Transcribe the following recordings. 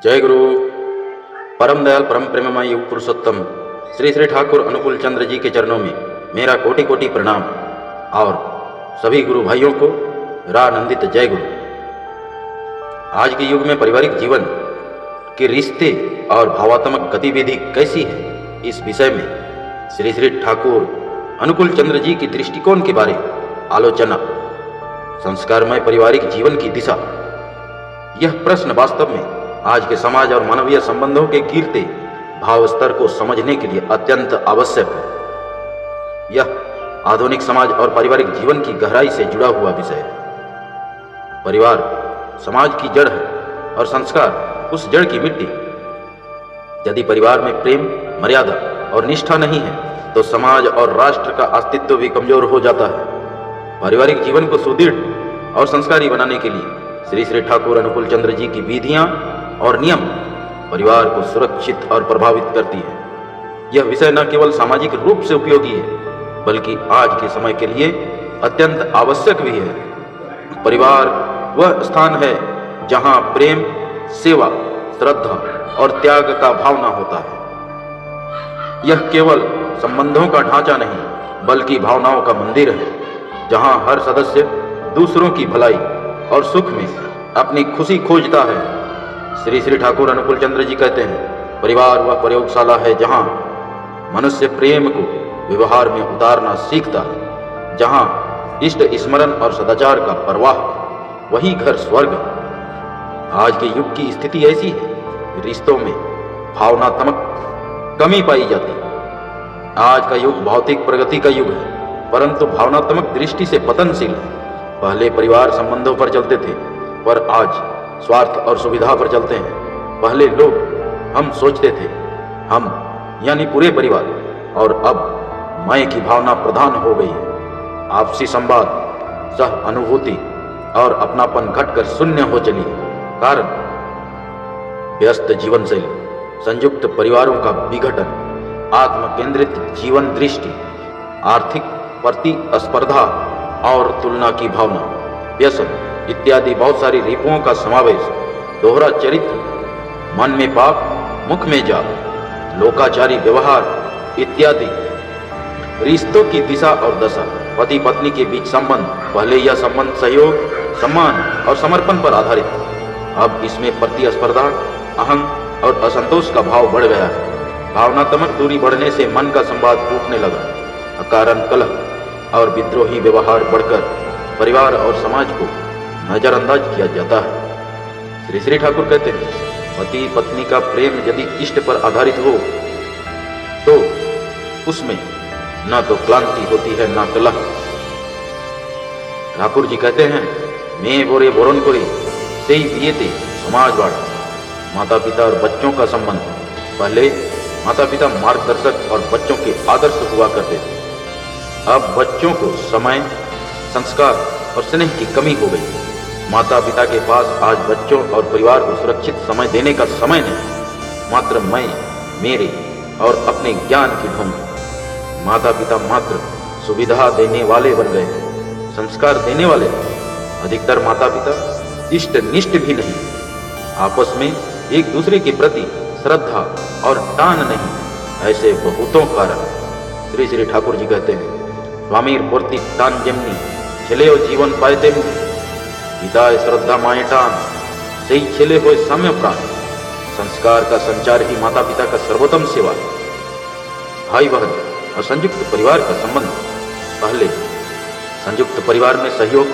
जय गुरु। परम दयाल परम प्रेममय युग पुरुषोत्तम श्री श्री ठाकुर अनुकूल चंद्र जी के चरणों में मेरा कोटि कोटि प्रणाम और सभी गुरु भाइयों को रानंदित जय गुरु। आज के युग में पारिवारिक जीवन के रिश्ते और भावात्मक गतिविधि कैसी है, इस विषय में श्री श्री ठाकुर अनुकूल चंद्र जी की दृष्टिकोण के बारे आलोचना। संस्कारमय पारिवारिक जीवन की दिशा। यह प्रश्न वास्तव में आज के समाज और मानवीय संबंधों के गिरते भाव स्तर को समझने के लिए अत्यंत आवश्यक है। यह आधुनिक समाज और पारिवारिक जीवन की गहराई से जुड़ा हुआ विषय है। परिवार समाज की जड़ है और संस्कार उस जड़ की मिट्टी। यदि परिवार में प्रेम, मर्यादा और निष्ठा नहीं है तो समाज और राष्ट्र का अस्तित्व भी कमजोर हो जाता है। पारिवारिक जीवन को सुदृढ़ और संस्कारी बनाने के लिए श्री श्री ठाकुर अनुकूल चंद्र जी की विधियां और नियम परिवार को सुरक्षित और प्रभावित करती है। यह विषय न केवल सामाजिक रूप से उपयोगी है बल्कि आज के समय के लिए अत्यंत आवश्यक भी है। परिवार वह स्थान है जहां प्रेम, सेवा, श्रद्धा और त्याग का भावना होता है। यह केवल संबंधों का ढांचा नहीं बल्कि भावनाओं का मंदिर है, जहां हर सदस्य दूसरों की भलाई और सुख में अपनी खुशी खोजता है। श्री श्री ठाकुर अनुकूल चंद्र जी कहते हैं, परिवार वह प्रयोगशाला है जहां मनुष्य प्रेम को व्यवहार में उतारना सीखता है, जहां इष्ट स्मरण और सदाचार का प्रवाह, वही घर स्वर्ग है। आज के युग की स्थिति ऐसी है, रिश्तों में भावनात्मक कमी पाई जाती है। आज का युग भौतिक प्रगति का युग है परंतु भावनात्मक दृष्टि से पतनशील है। पहले परिवार संबंधों पर चलते थे पर आज स्वार्थ और सुविधा पर चलते हैं। पहले लोग हम सोचते थे, हम यानी पूरे परिवार, और अब मैं की भावना प्रधान हो गई है। आपसी संवाद, सह अनुभूति और अपनापन घटकर शून्य हो चली है। कारण व्यस्त जीवन शैली, संयुक्त परिवारों का विघटन, आत्म केंद्रित जीवन दृष्टि, आर्थिक प्रतिस्पर्धा और तुलना की भावना, व्यसन इत्यादि बहुत सारी रिपुओं का समावेश, दोहरा चरित्र, मन में पाप, मुख में जाप, लोकाचारी व्यवहार इत्यादि रिश्तों की दिशा और दशा। पति पत्नी के बीच संबंध, पहले यह संबंध सहयोग, सम्मान और समर्पण पर आधारित था। अब इसमें प्रतिस्पर्धा, अहं और असंतोष का भाव बढ़ गया है। भावनात्मक दूरी बढ़ने से मन का संवाद टूटने लगा। अकारण कलह और विद्रोही व्यवहार बढ़कर परिवार और समाज को नजरअंदाज किया जाता है। श्री श्री ठाकुर कहते हैं, पति पत्नी का प्रेम यदि इष्ट पर आधारित हो तो उसमें न तो क्लांति होती है न कलह। ठाकुर जी कहते हैं, मैं बोरे बोरन कोरे सही दिएते समाज बाड़ा। माता पिता और बच्चों का संबंध। पहले माता पिता मार्गदर्शक और बच्चों के आदर्श हुआ करते थे। अब बच्चों को समय, संस्कार और स्नेह की कमी हो गई। माता पिता के पास आज बच्चों और परिवार को सुरक्षित समय देने का समय नहीं, मात्र मैं, मेरे और अपने ज्ञान की ढूंढ। माता पिता मात्र सुविधा देने वाले बन गए हैं, संस्कार देने वाले। अधिकतर माता पिता इष्ट निष्ठ भी नहीं, आपस में एक दूसरे के प्रति श्रद्धा और टान नहीं। ऐसे बहुतों कारण श्री श्री ठाकुर जी कहते हैं, स्वामीर पूर्ति टान जमनी छेले जीवन पाए पिता श्रद्धा माए टान सही छेले हुए सम्य प्राण। संस्कार का संचार ही माता पिता का सर्वोत्तम सेवा है। भाई बहन और संयुक्त परिवार का संबंध। पहले संयुक्त परिवार में सहयोग,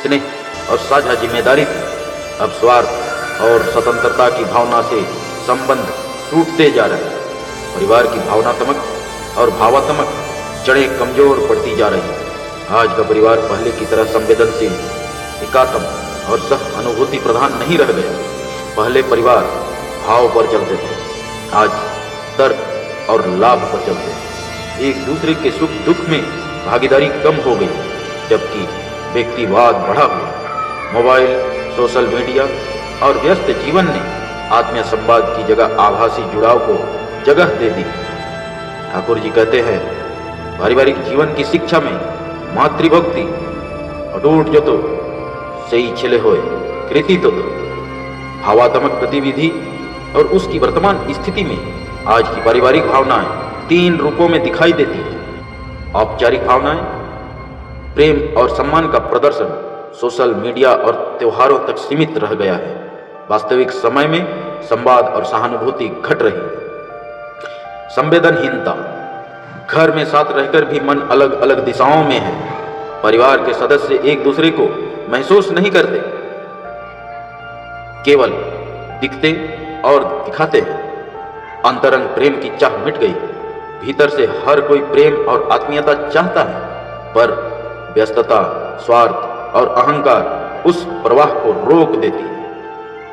स्नेह और साझा जिम्मेदारी थी। अब स्वार्थ और स्वतंत्रता की भावना से संबंध टूटते जा रहे हैं। परिवार की भावनात्मक और भावात्मक जड़ें कमजोर पड़ती जा रही हैं। आज का परिवार पहले की तरह संवेदनशील, एकात्म और सह अनुभूति प्रधान नहीं रह गया। पहले परिवार भाव पर चलते थे, आज तर्क और लाभ पर चलते हैं। एक दूसरे के सुख दुख में भागीदारी कम हो गई जबकि व्यक्तिवाद बढ़ा हुआ। मोबाइल, सोशल मीडिया और व्यस्त जीवन ने आत्मीय संवाद की जगह आभासी जुड़ाव को जगह दे दी। ठाकुर जी कहते हैं, पारिवारिक जीवन की शिक्षा में मातृभक्ति अटूट जो तो सही छेले होए कृति तो भावात्मक गतिविधि और उसकी वर्तमान स्थिति में आज की पारिवारिक भावनाएं 3 रूपों में दिखाई देती है। औपचारिक भावनाएं, प्रेम और सम्मान का प्रदर्शन सोशल मीडिया और त्योहारों तक सीमित रह गया है। वास्तविक समय में संवाद और सहानुभूति घट रही है। संवेदनहीनता, घर में साथ रहकर भी मन अलग अलग दिशाओं में है। परिवार के सदस्य एक दूसरे को महसूस नहीं करते, केवल दिखते और दिखाते हैं। अंतरंग प्रेम की चाह मिट गई। भीतर से हर कोई प्रेम और आत्मीयता चाहता है, पर व्यस्तता, स्वार्थ और अहंकार उस प्रवाह को रोक देती है।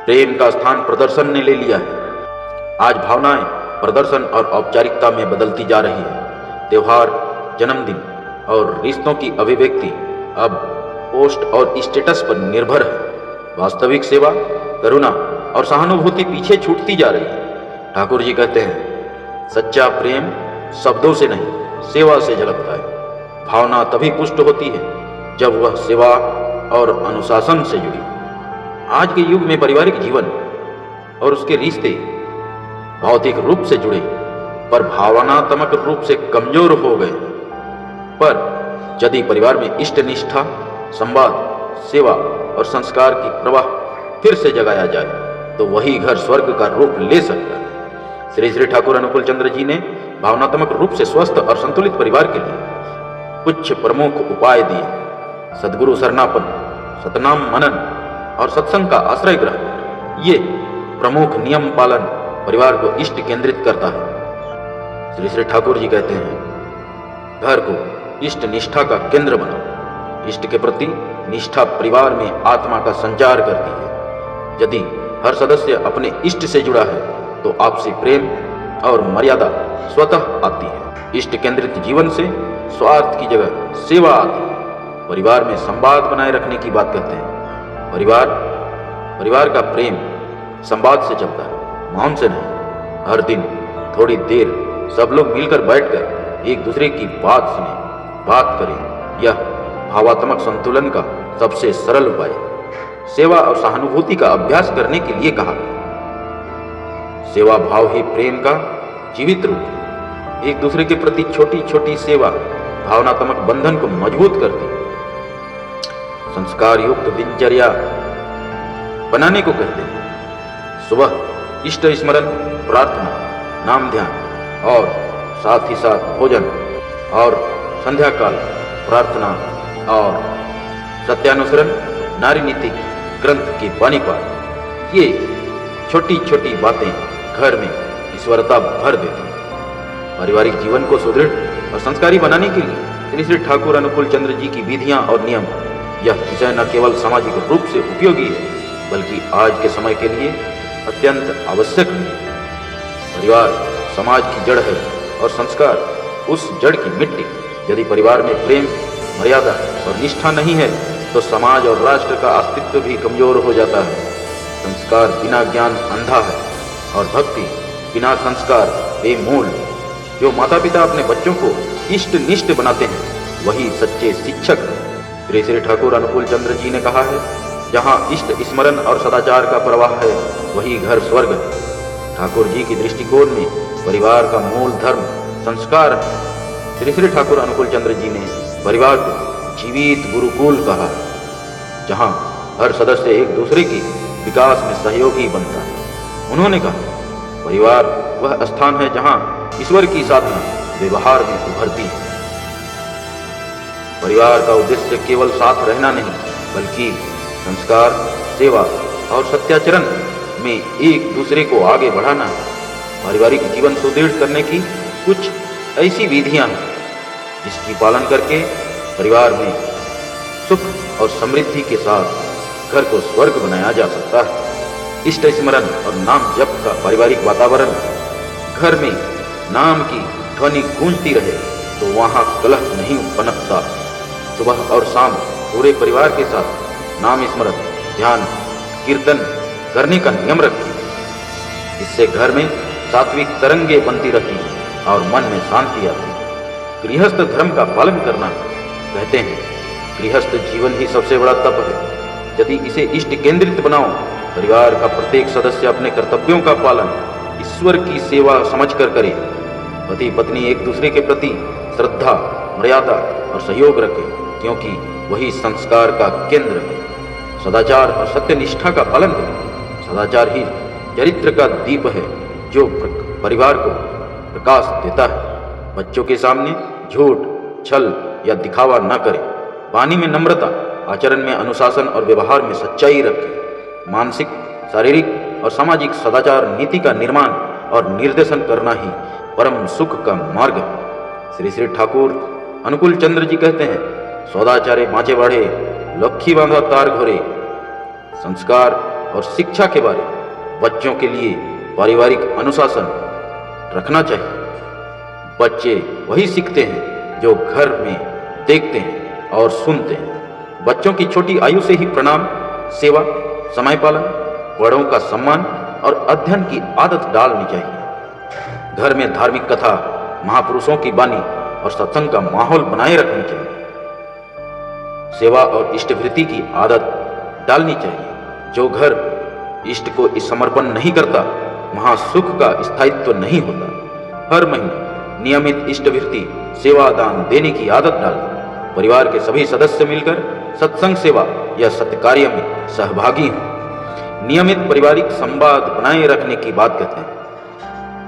प्रेम का स्थान प्रदर्शन ने ले लिया है। आज भावनाएं प्रदर्शन और औपचारिकता में बदलती जा रही है। त्योहार, जन्मदिन और रिश्तों की अभिव्यक्ति अब पोस्ट और स्टेटस पर निर्भर है। वास्तविक सेवा, करुणा और सहानुभूति पीछे छूटती जा रही है। ठाकुर जी कहते हैं, सच्चा प्रेम शब्दों से नहीं, सेवा से झलकता है। भावना तभी पुष्ट होती है जब वह सेवा और अनुशासन से जुड़ी। आज के युग में पारिवारिक जीवन और उसके रिश्ते भौतिक रूप से जुड़े पर भावनात्मक रूप से कमजोर हो गए। पर यदि परिवार में इष्ट निष्ठा, संवाद, सेवा और संस्कार की प्रवाह फिर से जगाया जाए तो वही घर स्वर्ग का रूप ले सकता है। श्री श्री ठाकुर अनुकूल चंद्र जी ने भावनात्मक रूप से स्वस्थ और संतुलित परिवार के लिए कुछ प्रमुख उपाय दिए। सद्गुरु शरणापन, सतनाम मनन और सत्संग का आश्रय ग्रहण, ये प्रमुख नियम पालन परिवार को इष्ट केंद्रित करता है। श्री श्री ठाकुर जी कहते हैं, घर को इष्ट निष्ठा का केंद्र बनाओ। इष्ट के प्रति निष्ठा परिवार में आत्मा का संचार करती है। यदि हर सदस्य अपने इष्ट से जुड़ा है तो आपसी प्रेम और मर्यादा स्वतः आती है। इष्ट केंद्रित जीवन से स्वार्थ की जगह सेवा आती है। परिवार में संवाद बनाए रखने की बात कहते हैं। परिवार का प्रेम संवाद से चलता है, मौन से नहीं। हर दिन थोड़ी देर सब लोग मिलकर बैठकर एक दूसरे की बात सुने, बात करें। यह भावात्मक संतुलन का सबसे सरल उपाय है। सेवा और सहानुभूति का अभ्यास करने के लिए कहा गया। सेवा भाव ही प्रेम का जीवित रूप है। एक दूसरे के प्रति छोटी छोटी सेवा भावनात्मक बंधन को मजबूत करती है। संस्कार युक्त दिनचर्या बनाने को कहते हैं। सुबह इष्ट स्मरण, प्रार्थना, नाम ध्यान और साथ ही साथ भोजन, और संध्या काल प्रार्थना और सत्यानुसरण, नारी नीति ग्रंथ की वाणी पाठ। ये छोटी छोटी बातें घर में ईश्वरता भर देती हैं। पारिवारिक जीवन को सुदृढ़ और संस्कारी बनाने के लिए श्री श्री ठाकुर अनुकूल चंद्र जी की विधियां और नियम, यह विषय न केवल सामाजिक रूप से उपयोगी है बल्कि आज के समय के लिए अत्यंत आवश्यक है। परिवार समाज की जड़ है और संस्कार उस जड़ की मिट्टी। यदि परिवार में प्रेम, मर्यादा और निष्ठा नहीं है तो समाज और राष्ट्र का अस्तित्व भी कमजोर हो जाता है। संस्कार बिना ज्ञान अंधा है और भक्ति बिना संस्कार बेमूल। जो माता पिता अपने बच्चों को इष्ट निष्ठ बनाते हैं वही सच्चे शिक्षक हैं। श्री श्री ठाकुर अनुकूल चंद्र जी ने कहा है, जहाँ इष्ट स्मरण और सदाचार का प्रवाह है वही घर स्वर्ग है। ठाकुर जी की दृष्टिकोण में परिवार का मूल धर्म संस्कार है। श्री श्री ठाकुर अनुकूल चंद्र जी ने परिवार को जीवित गुरुकुल कहा है, जहाँ हर सदस्य एक दूसरे के विकास में सहयोगी बनता है। उन्होंने कहा, परिवार वह स्थान है जहाँ ईश्वर की साधना व्यवहार में उभरती है। परिवार का उद्देश्य केवल साथ रहना नहीं बल्कि संस्कार, सेवा और सत्याचरण में एक दूसरे को आगे बढ़ाना है। पारिवारिक जीवन सुदृढ़ करने की कुछ ऐसी विधियां हैं जिसकी पालन करके परिवार में सुख और समृद्धि के साथ घर को स्वर्ग बनाया जा सकता है। इष्ट स्मरण और नाम जप का पारिवारिक वातावरण, घर में नाम की ध्वनि गूंजती रहे तो वहाँ कलह नहीं पनपता। सुबह और शाम पूरे परिवार के साथ नाम स्मरण, ध्यान, कीर्तन करने का नियम रखें। इससे घर में सात्विक तरंगे बनती रहती हैं और मन में शांति आती है। गृहस्थ धर्म का पालन करना, कहते हैं गृहस्थ जीवन ही सबसे बड़ा तप है। यदि इसे इष्ट केंद्रित बनाओ परिवार का प्रत्येक सदस्य अपने कर्तव्यों का पालन ईश्वर की सेवा समझकर करे। पति पत्नी एक दूसरे के प्रति श्रद्धा, मर्यादा और सहयोग रखें, क्योंकि वही संस्कार का केंद्र है। सदाचार और सत्यनिष्ठा का पालन करें। सदाचार ही चरित्र का दीप है जो परिवार को प्रकाश देता है। बच्चों के सामने झूठ, छल या दिखावा न करें। वाणी में नम्रता, आचरण में अनुशासन और व्यवहार में सच्चाई रखें। मानसिक, शारीरिक और सामाजिक सदाचार नीति का निर्माण और निर्देशन करना ही परम सुख का मार्ग है। श्री श्री ठाकुर अनुकूल चंद्र जी कहते हैं, सौदाचारे बाँचे बाढ़े, लक्खी बांधा तार घोरे। संस्कार और शिक्षा के बारे बच्चों के लिए पारिवारिक अनुशासन रखना चाहिए। बच्चे वही सीखते हैं जो घर में देखते हैं और सुनते हैं। बच्चों की छोटी आयु से ही प्रणाम, सेवा, समय पालन, बड़ों का सम्मान और अध्ययन की आदत डालनी चाहिए। घर में धार्मिक कथा, महापुरुषों की वाणी और सत्संग का माहौल बनाए रखना चाहिए। सेवा और इष्टवृत्ति की आदत डालनी चाहिए। जो घर इष्ट को समर्पण नहीं करता, वहाँ सुख का स्थायित्व नहीं होता। हर महीने नियमित इष्टवृत्ति, सेवा दान देने की आदत डालें। परिवार के सभी सदस्य मिलकर सत्संग, सेवा या सत्कार्य में सहभागी हों। नियमित पारिवारिक संवाद बनाए रखने की बात कहते हैं।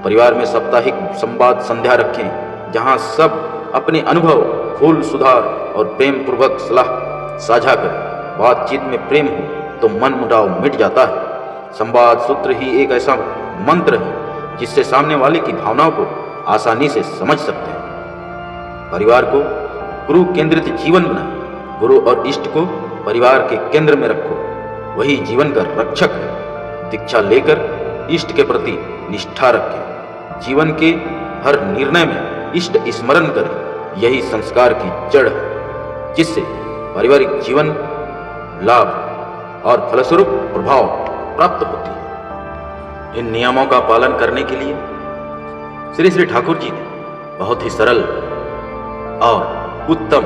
परिवार में साप्ताहिक संवाद संध्या रखें, जहां सब अपने अनुभव, भूल सुधार और प्रेम पूर्वक सलाह साझा करें। बातचीत में प्रेम हो तो मन मुटाव मिट जाता है। संवाद सूत्र ही एक ऐसा मंत्र है जिससे सामने वाले की भावनाओं को आसानी से समझ सकते हैं। परिवार को गुरु केंद्रित जीवन बनाएं। गुरु और इष्ट को परिवार के केंद्र में रखो, वही जीवन का रक्षक है। दीक्षा लेकर इष्ट के प्रति निष्ठा रखें। जीवन के हर निर्णय में इष्ट स्मरण करें। यही संस्कार की जड़ है, जिससे पारिवारिक जीवन लाभ और फलस्वरूप प्रभाव प्राप्त होती है। इन नियमों का पालन करने के लिए श्री श्री ठाकुर जी ने बहुत ही सरल और उत्तम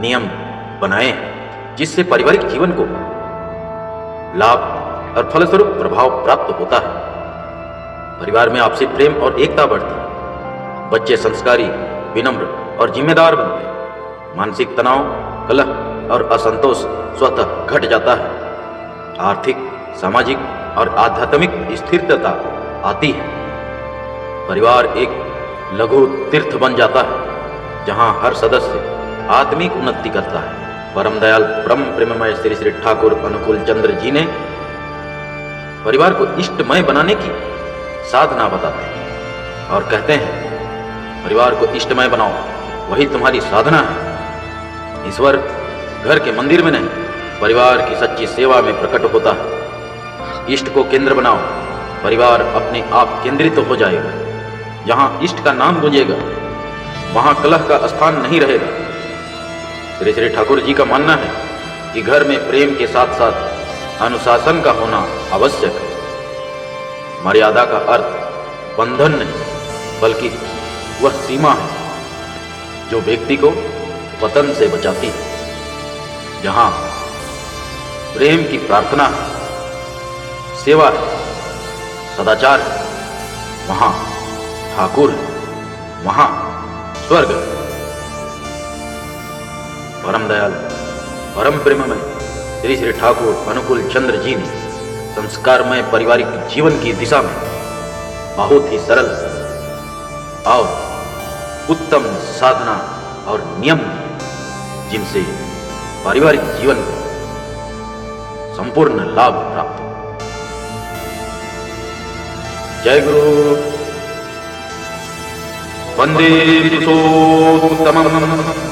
नियम बनाए हैं, जिससे पारिवारिक जीवन को लाभ और फलस्वरूप प्रभाव प्राप्त होता है। परिवार में आपसी प्रेम और एकता बढ़ती है। बच्चे संस्कारी, विनम्र और जिम्मेदार बनते हैं। मानसिक तनाव, कलह और असंतोष स्वतः घट जाता है। आर्थिक, सामाजिक और आध्यात्मिक स्थिरता आती है। परिवार एक लघु तीर्थ बन जाता है, जहां हर सदस्य आत्मिक उन्नति करता है। परम दयाल, परम प्रेममय श्री श्री ठाकुर अनुकूल चंद्र जी ने परिवार को इष्टमय बनाने की साधना बताते हैं और कहते हैं, परिवार को इष्टमय बनाओ, वही तुम्हारी साधना है। ईश्वर घर के मंदिर में नहीं, परिवार की सच्ची सेवा में प्रकट होता है। इष्ट को केंद्र बनाओ, परिवार अपने आप केंद्रित हो जाएगा। जहां इष्ट का नाम गूंजेगा, वहां कलह का स्थान नहीं रहेगा। श्री श्री ठाकुर जी का मानना है कि घर में प्रेम के साथ साथ अनुशासन का होना आवश्यक है। मर्यादा का अर्थ बंधन नहीं, बल्कि वह सीमा है जो व्यक्ति को पतन से बचाती है। जहां प्रेम की प्रार्थना है, सेवा है, सदाचार है, वहां ठाकुर है, वहां स्वर्ग है। परम दयाल, परम प्रेममय श्री श्री ठाकुर अनुकूल चंद्र जी ने संस्कारमय पारिवारिक जीवन की दिशा में बहुत ही सरल और उत्तम साधना और नियम दिए, जिनसे पारिवारिक जीवन को संपूर्ण लाभ प्राप्त हो। जय गुरु। वंदे पुरुषोत्तमम्।